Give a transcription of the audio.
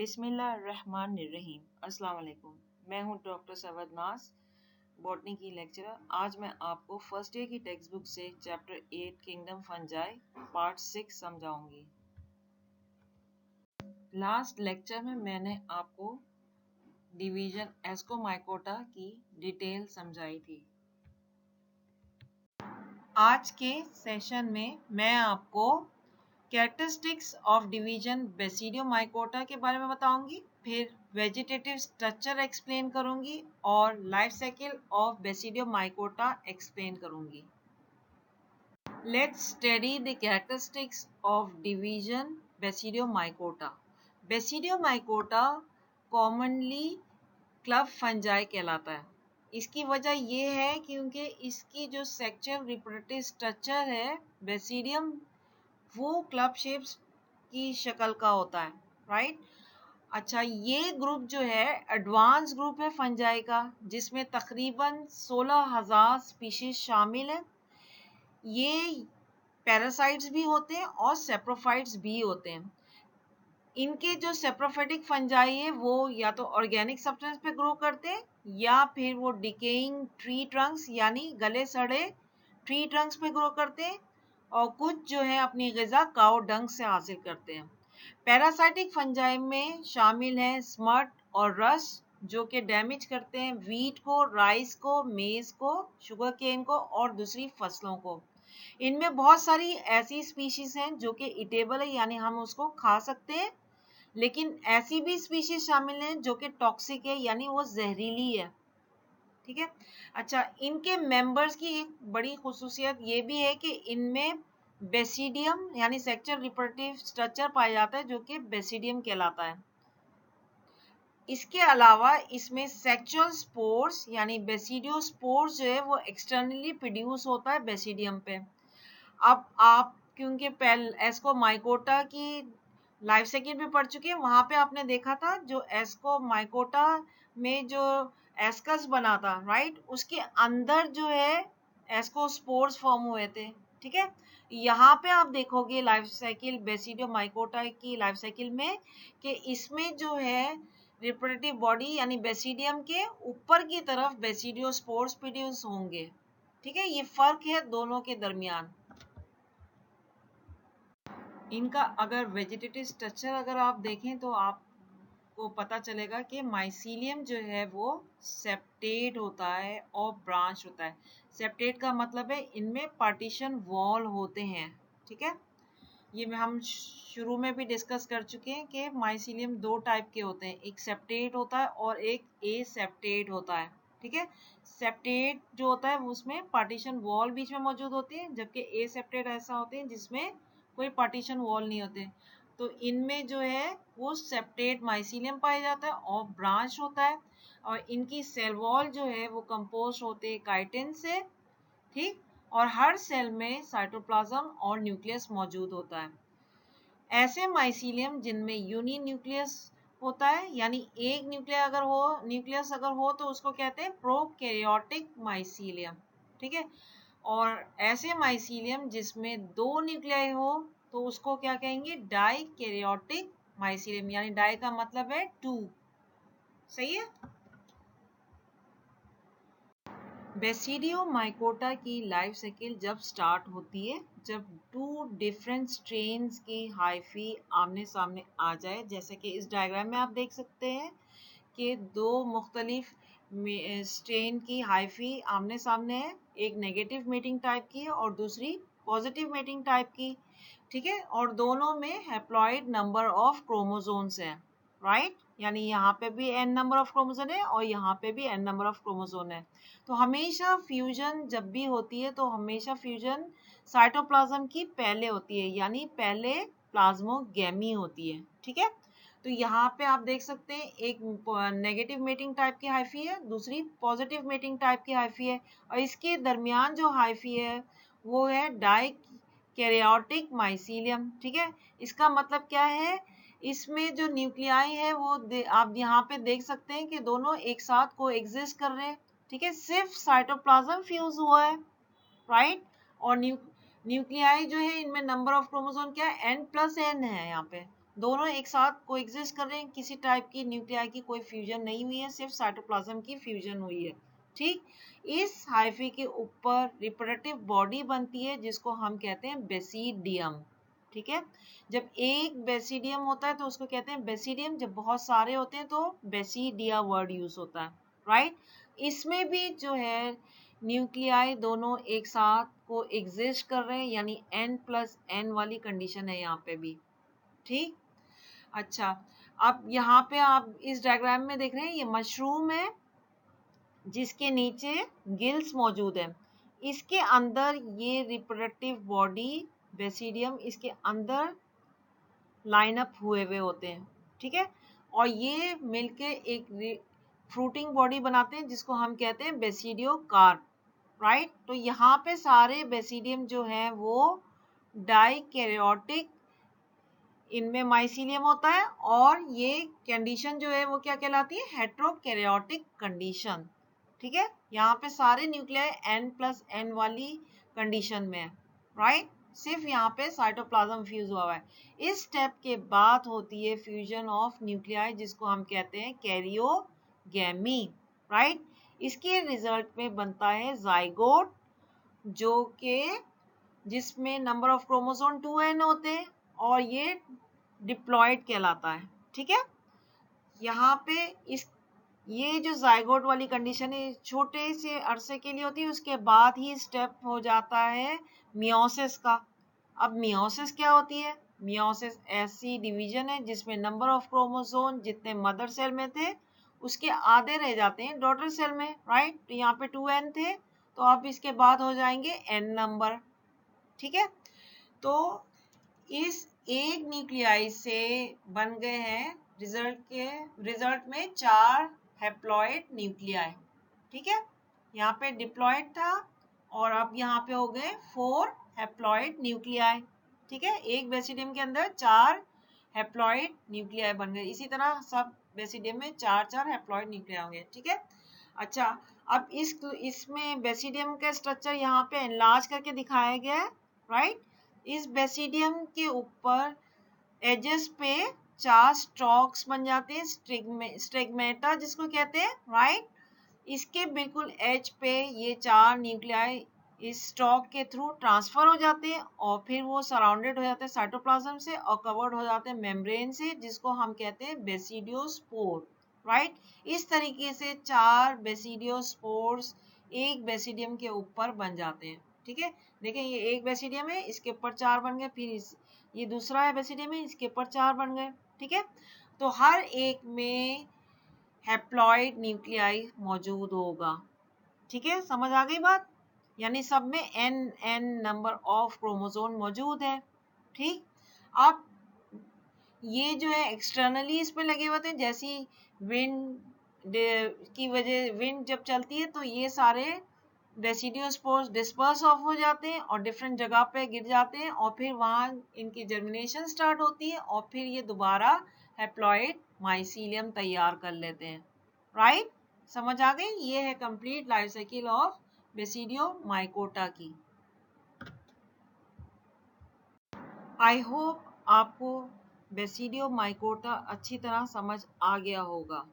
बिस्मिल्लाहिर्रहमानिर्रहीम। अस्सलाम वालेकुम। मैं हूं डॉक्टर सवद नाज, बॉटनी की लेक्चरर। आज मैं आपको फर्स्ट ईयर की टेक्स्ट बुक से चैप्टर 8 किंगडम फंजाई पार्ट 6 समझाऊंगी। लास्ट लेक्चर में मैंने आपको डिवीजन एस्कोमाइकोटा की डिटेल समझाई थी। आज के सेशन में मैं आपको कैरेक्टरिस्टिक्स ऑफ डिवीजन बेसिडियोमाइकोटा के बारे में बताऊंगी, फिर वेजिटेटिव स्ट्रक्चर एक्सप्लेन करूंगी और life cycle of basidiomycota explain करूंगी। Let's study the characteristics of division basidiomycota. Basidiomycota commonly club fungi कहलाता है। इसकी वजह यह है क्योंकि इसकी जो सेक्चुअल रिप्रोडक्टिव स्ट्रक्चर है बेसिडियम, वो क्लब शेप्स की शक्ल का होता है, राइट। अच्छा, ये ग्रुप जो है एडवांस ग्रुप है फंजाई का, जिसमें तकरीबन 16,000 स्पीशीज शामिल है। ये पैरासाइट्स भी होते हैं और सेप्रोफाइट्स भी होते हैं। इनके जो सेप्रोफाइटिक फंजाई है वो या तो ऑर्गेनिक सब्सटेंस पे ग्रो करते हैं या फिर वो डिकेइंग ट्री ट्रंक्स यानी गले सड़े ट्री ट्रंक्स पे ग्रो करते हैं, और कुछ जो है अपनी ग़िज़ा काऊ डंग से हासिल करते हैं। पैरासाइटिक फंजाई में शामिल हैं स्मट और रस्ट, जो कि डैमेज करते हैं वीट को, राइस को, मेज को, शुगर केन को और दूसरी फसलों को। इनमें बहुत सारी ऐसी स्पीशीज हैं जो कि इटेबल है यानी हम उसको खा सकते हैं, लेकिन ऐसी भी स्पीशीज शामिल हैं जो कि टॉक्सिक है यानी वो जहरीली है, ठीक है। अच्छा, इनके मेंबर्स की एक बड़ी खुसूसियत ये भी है कि इनमें बेसिडियम यानी सेक्चुअल रिप्रोडक्टिव स्ट्रक्चर पाया जाता है जो कि बेसिडियम कहलाता है। इसके अलावा इसमें सेक्चुअल स्पोर्स यानी बेसिडियोस्पोर्स जो है वो एक्सटर्नली प्रोड्यूस होता है बेसिडियम पे। अब आप क्योंकि एस्कोमाइकोटा की लाइफ साइकिल भी पढ़ चुके हैं, वहां पे आपने देखा था जो एस्कोमाइकोटा में जो एस्कस बना था, राइट, उसके अंदर जो है एस्कोस्पोर्स फॉर्म हुए थे, ठीक है। यहाँ पे आप देखोगे लाइफ साइकिल बेसिडियोमाइकोटा की लाइफ साइकिल में कि इसमें जो है रिप्रोडक्टिव बॉडी यानी बेसिडियम के ऊपर की तरफ बेसिडियोस्पोर्स प्रोड्यूस होंगे, ठीक है। ये फर्क है दोनों के दरमियान। इनका अगर वेजिटेटिव स्ट्रक्चर अगर आप देखें तो आपको पता चलेगा कि माइसीलियम जो है वो सेप्टेट होता है और ब्रांच होता है। सेप्टेट का मतलब है इनमें पार्टीशन वॉल होते हैं, ठीक है। ये हम शुरू में भी डिस्कस कर चुके हैं कि माइसीलियम दो टाइप के होते हैं, एक सेप्टेट होता है और एक ए सेप्टेट होता है, ठीक है। सेप्टेट जो होता है उसमें पार्टीशन वॉल बीच में मौजूद होती है, जबकि ए सेप्टेट ऐसा होते हैं जिसमें कोई पार्टीशन वॉल नहीं होते। तो इनमें जो है वो सेप्टेट माइसीलियम पाया जाता है और ब्रांच होता है, और इनकी सेल वॉल जो है वो कंपोज होते हैं काइटिन से, ठीक। और हर सेल में साइटोप्लाज्म और न्यूक्लियस मौजूद होता है। ऐसे माइसीलियम जिनमें यूनी न्यूक्लियस होता है यानी एक न्यूक्लियस अगर हो तो उसको कहते हैं प्रोकैरियोटिक माइसीलियम, ठीक है। और ऐसे माइसीलियम जिसमें दो न्यूक्लियाई हो तो उसको क्या कहेंगे, डाइकैरियोटिक माइसीलियम, यानी डाई का मतलब है टू, सही है। बेसिडियोमाइकोटा की लाइफ साइकिल जब स्टार्ट होती है जब टू डिफरेंट स्ट्रेन्स की हाइफी आमने सामने आ जाए, जैसे कि इस डायग्राम में आप देख सकते हैं कि दो मुख्तलिफ स्ट्रेन की हाइफी आमने सामने है, एक नेगेटिव मेटिंग टाइप की है और दूसरी पॉजिटिव मेटिंग टाइप की, ठीक है। और दोनों में हैप्लॉइड नंबर ऑफ क्रोमोसोम्स हैं, राइट, यानी यहाँ पे भी n नंबर ऑफ क्रोमोसोम है और यहाँ पे भी n नंबर ऑफ क्रोमोसोम है। तो हमेशा फ्यूजन जब भी होती है तो हमेशा फ्यूजन साइटोप्लाज्म की पहले होती है, यानी पहले प्लाज्मोगेमी होती है, ठीक है। तो यहाँ पे आप देख सकते हैं एक नेगेटिव मेटिंग टाइप की हाइफी है, दूसरी पॉजिटिव मेटिंग टाइप की हाइफी है, और इसके दरमियान जो हाइफी है वो है डाइकैरियोटिक माइसीलियम, ठीक है। इसका मतलब क्या है, इसमें जो न्यूक्लियाई है वो आप यहाँ पे देख सकते हैं कि दोनों एक साथ को एग्जिस्ट कर रहे हैं, ठीक है। सिर्फ साइटोप्लाज्म फ्यूज हुआ है, राइट। और न्यूक्लियाई जो है इनमें नंबर ऑफ क्रोमोसोम क्या है, n+n है यहाँ पे, दोनों एक साथ कोएग्जिस्ट कर रहे हैं, किसी टाइप की न्यूक्लियाई की कोई फ्यूजन नहीं हुई है, सिर्फ साइटोप्लाज्म की फ्यूजन हुई है। ठीक, इस हाइफी के ऊपर रिप्रोडक्टिव बॉडी बनती है जिसको हम कहते हैं बेसिडियम। ठीक है, जब एक बेसिडियम होता है तो उसको कहते हैं बेसिडियम, जब बहुत सारे होते हैं तो बेसिडिया वर्ड यूज होता है, राइट। इसमें भी जो है न्यूक्लियाई दोनों एक साथ को एग्जिस्ट कर रहे हैं, यानी n+n वाली कंडीशन है यहाँ पे भी। ठीक, अच्छा, अब यहाँ पे आप इस डायग्राम में देख रहे हैं ये मशरूम है जिसके नीचे गिल्स मौजूद है, इसके अंदर ये रिप्रोडक्टिव बॉडी बेसिडियम इसके अंदर लाइन अप हुए हुए होते हैं। ठीक है, और ये मिलके एक फ्रूटिंग बॉडी बनाते हैं जिसको हम कहते हैं बेसिडियो कार्प, राइट। तो यहाँ पे सारे बेसिडियम जो है वो डाइकैरियोटिक, इनमें माइसीलियम होता है, और ये कंडीशन जो है वो क्या कहलाती है, हेट्रोकैरियोटिक कंडीशन। ठीक है, यहाँ पे सारे न्यूक्लियाई n+n वाली कंडीशन में है, राइट। सिर्फ यहाँ पे साइटोप्लाज्म फ्यूज हुआ है। इस स्टेप के बाद होती है फ्यूजन ऑफ न्यूक्लियाई जिसको हम कहते हैं कैरियोगैमी, राइट। इसके रिजल्ट में बनता है जाइगोट, जो कि जिसमें नंबर ऑफ क्रोमोसोम 2n होते हैं और ये डिप्लॉयड कहलाता है। ठीक है, यहाँ पे इस ये जो जाइगोट वाली कंडीशन है छोटे से अरसे के लिए होती है, उसके बाद ही स्टेप हो जाता है मियोसिस का। अब मियोसिस क्या होती है, मियोसिस ऐसी डिवीजन है जिसमें नंबर ऑफ क्रोमोसोम जितने मदर सेल में थे उसके आधे रह जाते हैं डॉटर सेल में, राइट। तो यहाँ पे 2n थे, तो अब इसके बाद हो जाएंगे n नंबर। ठीक है, तो इस एक न्यूक्लियाई से बन गए हैं रिजल्ट में 4 हैप्लॉइड न्यूक्लियाई। ठीक है, यहाँ पे डिप्लॉइड था और अब यहाँ पे हो गए 4 हैप्लॉइड न्यूक्लियाई। ठीक है, एक बेसिडियम के अंदर 4 हैप्लॉइड न्यूक्लियाई बन गए, इसी तरह सब बेसिडियम में 4 हैप्लॉइड न्यूक्लियाई होंगे। ठीक है, अच्छा, अब इसमें बेसिडियम का स्ट्रक्चर यहाँ पे एनलार्ज करके दिखाया गया है, राइट। इस बेसिडियम के ऊपर एजेस पे 4 स्टॉक्स बन जाते हैं, स्टिग्मेटा जिसको कहते हैं, राइट। इसके बिल्कुल एज पे ये 4 न्यूक्लियाई इस स्टॉक के थ्रू ट्रांसफर हो जाते हैं और फिर वो सराउंडेड हो जाते हैं साइटोप्लाज्म से और कवर्ड हो जाते हैं मेम्ब्रेन से जिसको हम कहते हैं बेसिडियोस्पोर, राइट। इस तरीके से 4 बेसिडियोस्पोर्स एक बेसिडियम के ऊपर बन जाते हैं। ठीक है, देखें ये एक बेसिडियम है, इसके ऊपर 4 बन गए, फिर ये दूसरा है बेसिडियम है, इसके ऊपर 4 बन गए। ठीक है, तो हर एक में हैप्लॉइड न्यूक्लियाई मौजूद होगा। ठीक है, समझ आ गई बात, यानी सब में n नंबर ऑफ क्रोमोसोम मौजूद है। ठीक, अब ये जो है एक्सटर्नली इसमें लगे हुए थे, जैसी विंड की वजह, विंड जब चलती है तो ये सारे रेसिडियोस्पोर्स डिस्पर्स ऑफ हो जाते हैं और डिफरेंट जगह पे गिर जाते हैं और फिर वहाँ इनकी जर्मिनेशन स्टार्ट होती है और फिर ये दोबारा हैप्लॉइड माइसीलियम तैयार कर लेते हैं, राइट। समझ आ गई, ये है complete life cycle of basidio mycota की। आई होप आपको बेसिडियो माइकोटा अच्छी तरह समझ आ गया होगा।